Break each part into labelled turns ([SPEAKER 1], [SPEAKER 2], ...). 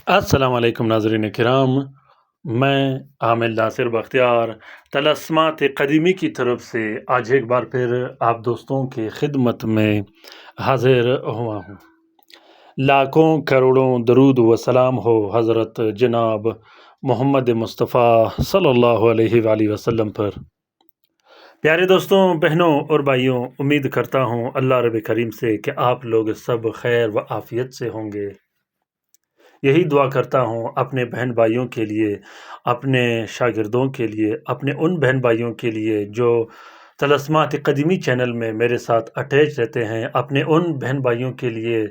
[SPEAKER 1] السلام علیکم ناظرین کرام، میں عامل ناصر بختیار طلسمات قدیمی کی طرف سے آج ایک بار پھر آپ دوستوں کی خدمت میں حاضر ہوا ہوں۔ لاکھوں کروڑوں درود و سلام ہو حضرت جناب محمد مصطفیٰ صلی اللہ علیہ وآلہ وسلم پر۔ پیارے دوستوں، بہنوں اور بھائیوں، امید کرتا ہوں اللہ رب کریم سے کہ آپ لوگ سب خیر و عافیت سے ہوں گے۔ یہی دعا کرتا ہوں اپنے بہن بھائیوں کے لیے، اپنے شاگردوں کے لیے، اپنے ان بہن بھائیوں کے لیے جو طلسمات قدیمی چینل میں میرے ساتھ اٹیچ رہتے ہیں، اپنے ان بہن بھائیوں کے لیے،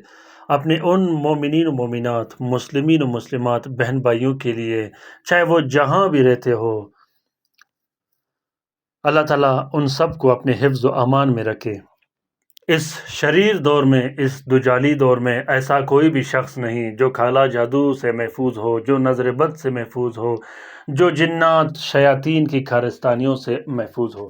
[SPEAKER 1] اپنے ان مومنین و مومنات، مسلمین و مسلمات بہن بھائیوں کے لیے، چاہے وہ جہاں بھی رہتے ہو، اللہ تعالیٰ ان سب کو اپنے حفظ و امان میں رکھے۔ اس شریر دور میں، اس دجالی دور میں ایسا کوئی بھی شخص نہیں جو کالا جادو سے محفوظ ہو، جو نظر بد سے محفوظ ہو، جو جنات شیاطین کی کارستانیوں سے محفوظ ہو۔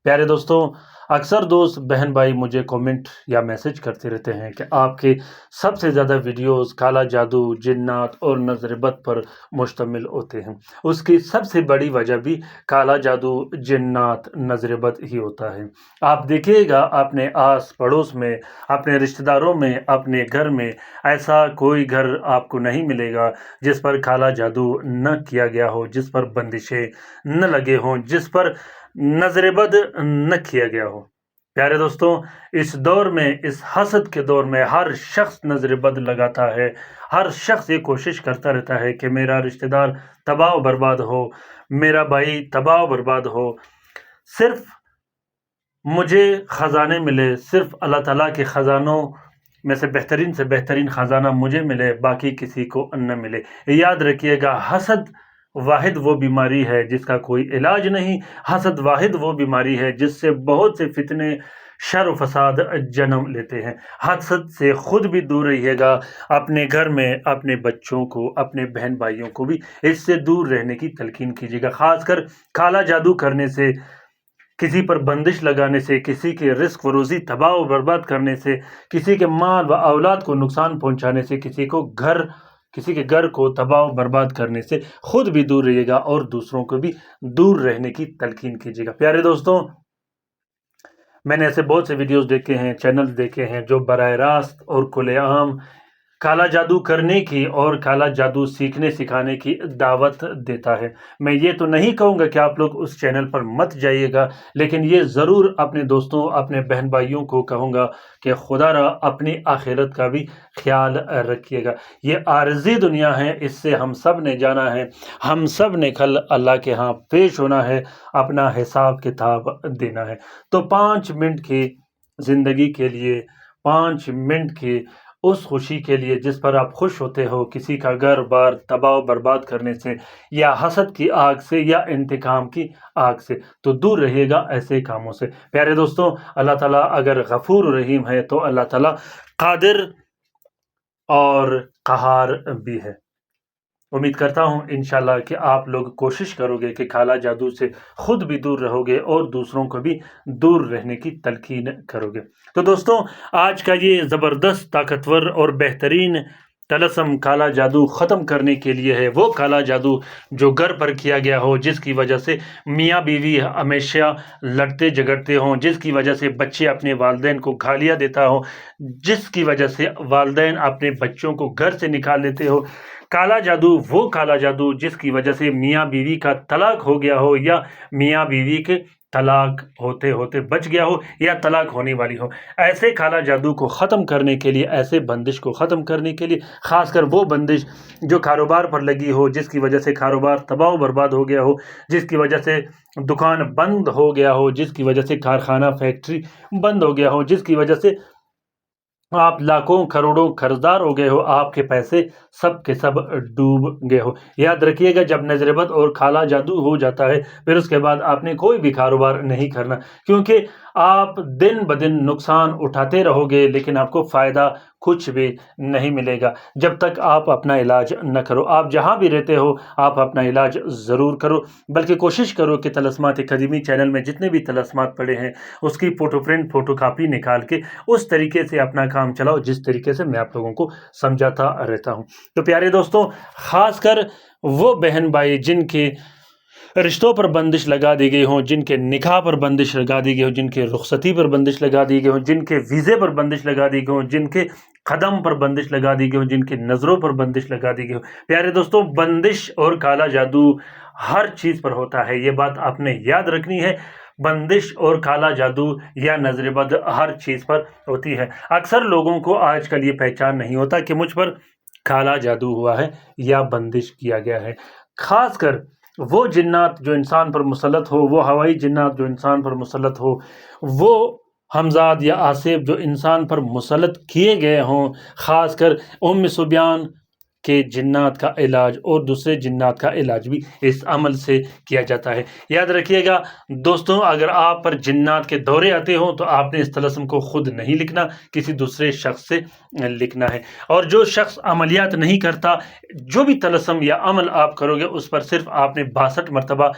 [SPEAKER 1] پیارے دوستوں، اکثر دوست بہن بھائی مجھے کومنٹ یا میسج کرتے رہتے ہیں کہ آپ کے سب سے زیادہ ویڈیوز کالا جادو، جنات اور نظر بد پر مشتمل ہوتے ہیں۔ اس کی سب سے بڑی وجہ بھی کالا جادو، جنات، نظر بد ہی ہوتا ہے۔ آپ دیکھیے گا اپنے آس پڑوس میں، اپنے رشتہ داروں میں، اپنے گھر میں ایسا کوئی گھر آپ کو نہیں ملے گا جس پر کالا جادو نہ کیا گیا ہو، جس پر بندشیں نہ لگے ہوں، جس پر نظر بد نہ کیا گیا ہو۔ پیارے دوستوں، اس دور میں، اس حسد کے دور میں ہر شخص نظر بد لگاتا ہے، ہر شخص یہ کوشش کرتا رہتا ہے کہ میرا رشتہ دار تباہ و برباد ہو، میرا بھائی تباہ و برباد ہو، صرف مجھے خزانے ملے، صرف اللہ تعالیٰ کے خزانوں میں سے بہترین خزانہ مجھے ملے، باقی کسی کو نہ ملے۔ یاد رکھیے گا، حسد واحد وہ بیماری ہے جس کا کوئی علاج نہیں، حسد واحد وہ بیماری ہے جس سے بہت سے فتنے، شر و فساد جنم لیتے ہیں۔ حسد سے خود بھی دور رہیے گا، اپنے گھر میں اپنے بچوں کو، اپنے بہن بھائیوں کو بھی اس سے دور رہنے کی تلقین کیجیے گا۔ خاص کر کالا جادو کرنے سے، کسی پر بندش لگانے سے، کسی کے رزق و روزی تباہ و برباد کرنے سے، کسی کے مال و اولاد کو نقصان پہنچانے سے، کسی کے گھر کو تباہ و برباد کرنے سے خود بھی دور رہیے گا اور دوسروں کو بھی دور رہنے کی تلقین کیجیے گا۔ پیارے دوستوں، میں نے ایسے بہت سے ویڈیوز دیکھے ہیں، چینلز دیکھے ہیں جو براہ راست اور کھلے عام کالا جادو کرنے کی اور کالا جادو سیکھنے سکھانے کی دعوت دیتا ہے۔ میں یہ تو نہیں کہوں گا کہ آپ لوگ اس چینل پر مت جائیے گا، لیکن یہ ضرور اپنے دوستوں، اپنے بہن بھائیوں کو کہوں گا کہ خدا را اپنی آخرت کا بھی خیال رکھیے گا۔ یہ عارضی دنیا ہے، اس سے ہم سب نے جانا ہے، ہم سب نے کل اللہ کے ہاں پیش ہونا ہے، اپنا حساب کتاب دینا ہے۔ تو 5 منٹ کی زندگی کے لیے، 5 منٹ کی اس خوشی کے لیے جس پر آپ خوش ہوتے ہو، کسی کا گھر بار تباہ و برباد کرنے سے، یا حسد کی آگ سے، یا انتقام کی آگ سے، تو دور رہیے گا ایسے کاموں سے۔ پیارے دوستوں، اللہ تعالیٰ اگر غفور رحیم ہے تو اللہ تعالیٰ قادر اور قہار بھی ہے۔ امید کرتا ہوں انشاءاللہ کہ آپ لوگ کوشش کرو گے کہ کالا جادو سے خود بھی دور رہو گے اور دوسروں کو بھی دور رہنے کی تلقین کرو گے۔ تو دوستوں، آج کا یہ زبردست، طاقتور اور بہترین طلسم کالا جادو ختم کرنے کے لیے ہے۔ وہ کالا جادو جو گھر پر کیا گیا ہو، جس کی وجہ سے میاں بیوی ہمیشہ لڑتے جھگڑتے ہوں، جس کی وجہ سے بچے اپنے والدین کو گالیاں دیتا ہو، جس کی وجہ سے والدین اپنے بچوں کو گھر سے نکال دیتے ہو۔ کالا جادو وہ کالا جادو جس کی وجہ سے میاں بیوی کا طلاق ہو گیا ہو، یا میاں بیوی کے طلاق ہوتے ہوتے بچ گیا ہو، یا طلاق ہونے والی ہو۔ ایسے کالا جادو کو ختم کرنے کے لیے، ایسے بندش کو ختم کرنے کے لیے، خاص کر وہ بندش جو کاروبار پر لگی ہو، جس کی وجہ سے کاروبار تباہ و برباد ہو گیا ہو، جس کی وجہ سے دکان بند ہو گیا ہو، جس کی وجہ سے کارخانہ فیکٹری بند ہو گیا ہو، جس کی وجہ سے آپ لاکھوں کروڑوں قرضدار ہو گئے ہو، آپ کے پیسے سب کے سب ڈوب گئے ہو۔ یاد رکھیے گا، جب نظر بد اور کالا جادو ہو جاتا ہے، پھر اس کے بعد آپ نے کوئی بھی کاروبار نہیں کرنا، کیونکہ آپ دن بدن نقصان اٹھاتے رہو گے لیکن آپ کو فائدہ کچھ بھی نہیں ملے گا جب تک آپ اپنا علاج نہ کرو۔ آپ جہاں بھی رہتے ہو آپ اپنا علاج ضرور کرو، بلکہ کوشش کرو کہ طلسمات قدیمی چینل میں جتنے بھی طلسمات پڑے ہیں اس کی فوٹو پرنٹ فوٹو کاپی نکال کے اس طریقے سے اپنا کام چلاؤ جس طریقے سے میں آپ لوگوں کو سمجھاتا رہتا ہوں۔ تو پیارے دوستوں، خاص کر وہ بہن بھائی جن کے رشتوں پر بندش لگا دی گئی ہوں، جن کے نکاح پر بندش لگا دی گئی ہو، جن کے رخصتی پر بندش لگا دی گئی ہو، جن کے ویزے پر بندش لگا دی گئی ہو، جن کے قدم پر بندش لگا دی گئی ہو، جن کی نظروں پر بندش لگا دی گئی ہو، پیارے دوستوں، بندش اور کالا جادو ہر چیز پر ہوتا ہے، یہ بات آپ نے یاد رکھنی ہے۔ بندش اور کالا جادو یا نظر بد ہر چیز پر ہوتی ہے۔ اکثر لوگوں کو آج کل یہ پہچان نہیں ہوتا کہ مجھ پر کالا جادو ہوا ہے یا بندش کیا گیا ہے۔ خاص کر وہ جنات جو انسان پر مسلط ہو، وہ ہوائی جنات جو انسان پر مسلط ہو، وہ حمزاد یا آصف جو انسان پر مسلط کیے گئے ہوں، خاص کر سبیان کے جنات کا علاج اور دوسرے جنات کا علاج بھی اس عمل سے کیا جاتا ہے۔ یاد رکھیے گا دوستوں، اگر آپ پر جنات کے دورے آتے ہوں تو آپ نے اس طلسم کو خود نہیں لکھنا، کسی دوسرے شخص سے لکھنا ہے۔ اور جو شخص عملیات نہیں کرتا، جو بھی طلسم یا عمل آپ کرو گے اس پر صرف آپ نے 62 مرتبہ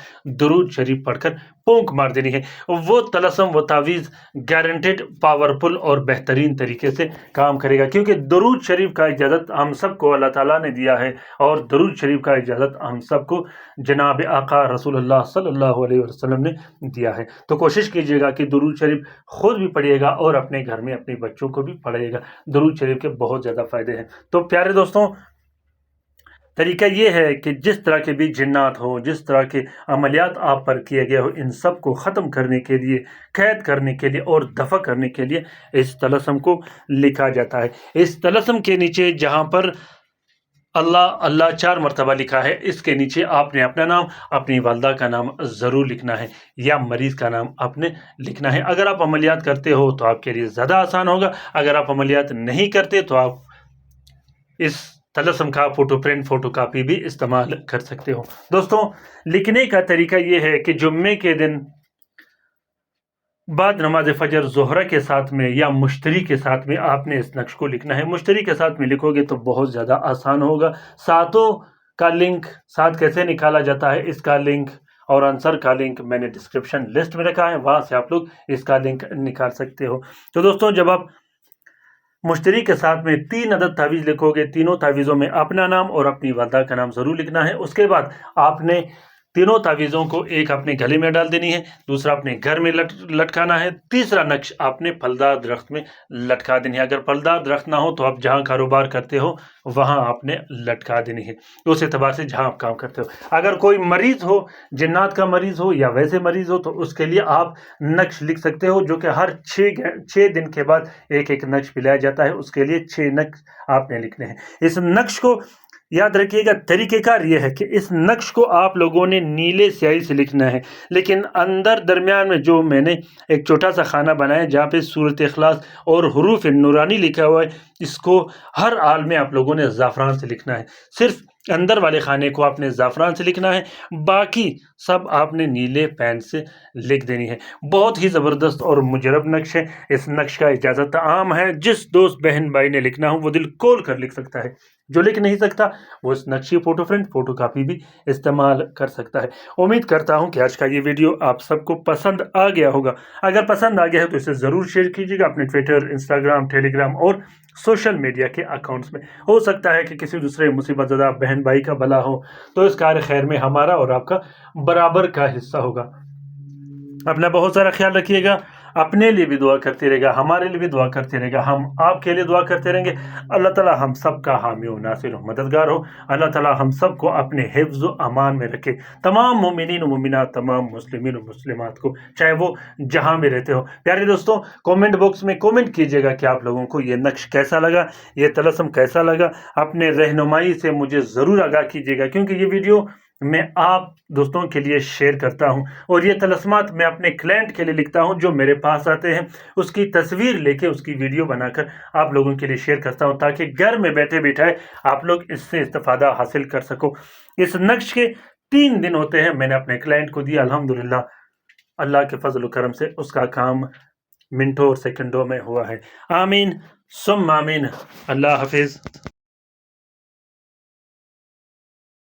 [SPEAKER 1] درود شریف پڑھ کر پونک مار دینی ہے، وہ طلسم وہ تعویذ گارنٹیڈ پاورفل اور بہترین طریقے سے کام کرے گا، کیونکہ درود شریف کا اجازت ہم سب کو اللہ تعالیٰ نے دیا ہے، اور درود شریف کا اجازت ہم سب کو جناب آقا رسول اللہ صلی اللہ علیہ وسلم نے دیا ہے۔ تو کوشش کیجیے گا کہ درود شریف خود بھی پڑھیے گا اور اپنے گھر میں اپنے بچوں کو بھی پڑھائیے گا۔ درود شریف کے بہت زیادہ فائدے ہیں۔ تو پیارے دوستوں، طریقہ یہ ہے کہ جس طرح کے بھی جنات ہو، جس طرح کے عملیات آپ پر کیے گئے ہو، ان سب کو ختم کرنے کے لیے، قید کرنے کے لیے اور دفع کرنے کے لیے اس طلسم کو لکھا جاتا ہے۔ اس طلسم کے نیچے جہاں پر اللہ اللہ 4 مرتبہ لکھا ہے، اس کے نیچے آپ نے اپنا نام، اپنی والدہ کا نام ضرور لکھنا ہے، یا مریض کا نام آپ نے لکھنا ہے۔ اگر آپ عملیات کرتے ہو تو آپ کے لیے زیادہ آسان ہوگا، اگر آپ عملیات نہیں کرتے تو آپ اس طلسم کا فوٹو پرنٹ فوٹو کاپی بھی استعمال کر سکتے ہو۔ دوستوں، لکھنے کا طریقہ یہ ہے کہ جمعے کے دن بعد نماز فجر زہرہ کے ساتھ میں یا مشتری کے ساتھ میں آپ نے اس نقش کو لکھنا ہے۔ مشتری کے ساتھ میں لکھو گے تو بہت زیادہ آسان ہوگا۔ ساتوں کا لنک، ساتھ کیسے نکالا جاتا ہے، اس کا لنک اور آنسر کا لنک میں نے ڈسکرپشن لسٹ میں رکھا ہے، وہاں سے آپ لوگ اس کا لنک نکال سکتے ہو۔ تو دوستوں، جب آپ مشتری کے ساتھ میں 3 عدد تعویذ لکھو گے، تینوں تعویذوں میں اپنا نام اور اپنی والدہ کا نام ضرور لکھنا ہے۔ اس کے بعد آپ نے تینوں تعویذوں کو ایک اپنے گلے میں ڈال دینی ہے، دوسرا اپنے گھر میں لٹکانا ہے، تیسرا نقش آپ نے پھلدار درخت میں لٹکا دینی ہے۔ اگر پھلدار درخت نہ ہو تو آپ جہاں کاروبار کرتے ہو وہاں آپ نے لٹکا دینی ہے، اس اعتبار سے جہاں آپ کام کرتے ہو۔ اگر کوئی مریض ہو، جنات کا مریض ہو یا ویسے مریض ہو، تو اس کے لیے آپ نقش لکھ سکتے ہو، جو کہ ہر 6 دن کے بعد ایک نقش پلایا جاتا ہے، اس کے لیے 6 نقش آپ نے لکھنے ہیں۔ اس نقش کو یاد رکھیے گا، طریقہ کار یہ ہے کہ اس نقش کو آپ لوگوں نے نیلے سیاہی سے لکھنا ہے، لیکن اندر درمیان میں جو میں نے ایک چھوٹا سا خانہ بنایا جہاں پہ سورۃ اخلاص اور حروف نورانی لکھا ہوا ہے، اس کو ہر حال میں آپ لوگوں نے زعفران سے لکھنا ہے۔ صرف اندر والے خانے کو آپ نے زعفران سے لکھنا ہے، باقی سب آپ نے نیلے پین سے لکھ دینی ہے۔ بہت ہی زبردست اور مجرب نقش ہے۔ اس نقش کا اجازت عام ہے، جس دوست بہن بھائی نے لکھنا ہو وہ دل کھول کر لکھ سکتا ہے، جو لکھ نہیں سکتا وہ اس نقشی فوٹو پرنٹ فوٹو کاپی بھی استعمال کر سکتا ہے۔ امید کرتا ہوں کہ آج کا یہ ویڈیو آپ سب کو پسند آ گیا ہوگا۔ اگر پسند آ گیا ہے تو اسے ضرور شیئر کیجیے گا اپنے ٹویٹر، انسٹاگرام، ٹیلی گرام اور سوشل میڈیا کے اکاؤنٹس میں۔ ہو سکتا ہے کہ کسی دوسرے مصیبت زدہ بہن بھائی کا بھلا ہو تو اس کار خیر میں ہمارا اور آپ کا برابر کا حصہ ہوگا۔ اپنا بہت سارا خیال رکھیے گا، اپنے لیے بھی دعا کرتے رہے گا، ہمارے لیے بھی دعا کرتے رہے گا، ہم آپ کے لیے دعا کرتے رہیں گے۔ اللہ تعالیٰ ہم سب کا حامی و ناصر و مددگار ہو۔ اللہ تعالیٰ ہم سب کو اپنے حفظ و امان میں رکھے، تمام مومنین و مومنات، تمام مسلمین و مسلمات کو، چاہے وہ جہاں بھی رہتے ہو۔ پیارے دوستوں، کومنٹ باکس میں کومنٹ کیجیے گا کہ آپ لوگوں کو یہ نقش کیسا لگا، یہ طلسم کیسا لگا۔ اپنے رہنمائی سے مجھے ضرور آگاہ کیجیے گا، کیونکہ یہ ویڈیو میں آپ دوستوں کے لیے شیئر کرتا ہوں، اور یہ طلسمات میں اپنے کلائنٹ کے لیے لکھتا ہوں جو میرے پاس آتے ہیں، اس کی تصویر لے کے اس کی ویڈیو بنا کر آپ لوگوں کے لیے شیئر کرتا ہوں، تاکہ گھر میں بیٹھے بٹھائے آپ لوگ اس سے استفادہ حاصل کر سکو۔ اس نقش کے 3 دن ہوتے ہیں، میں نے اپنے کلائنٹ کو دیا، الحمدللہ اللہ کے فضل و کرم سے اس کا کام منٹوں اور سیکنڈوں میں ہوا ہے۔ آمین ثم آمین۔ اللہ حافظ۔